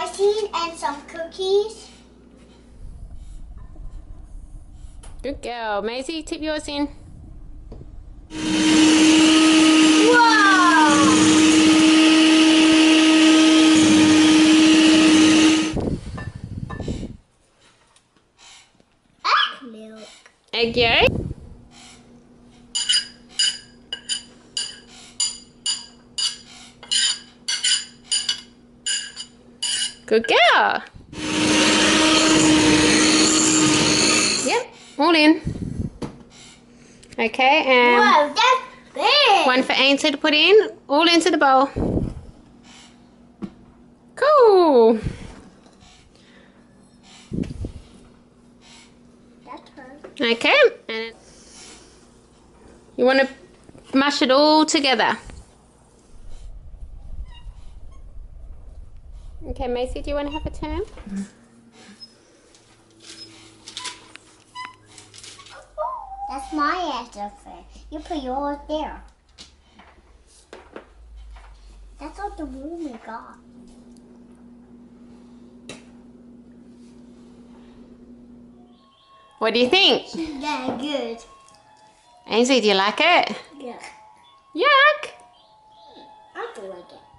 icing and some cookies. Good girl. Maisie, tip yours in. Whoa! Egg milk. Egg yolk. Good girl. Yep, all in. Okay, and Whoa, that's big. one for Ainsley to put in. All into the bowl. Cool. That's her. Okay, and you want to mash it all together. Okay, Macy, do you want to have a turn? That's my answer. You put yours there. That's what the room we got. What do you think? Yeah, good. Ainsley, do you like it? Yeah. Yuck! I do like it.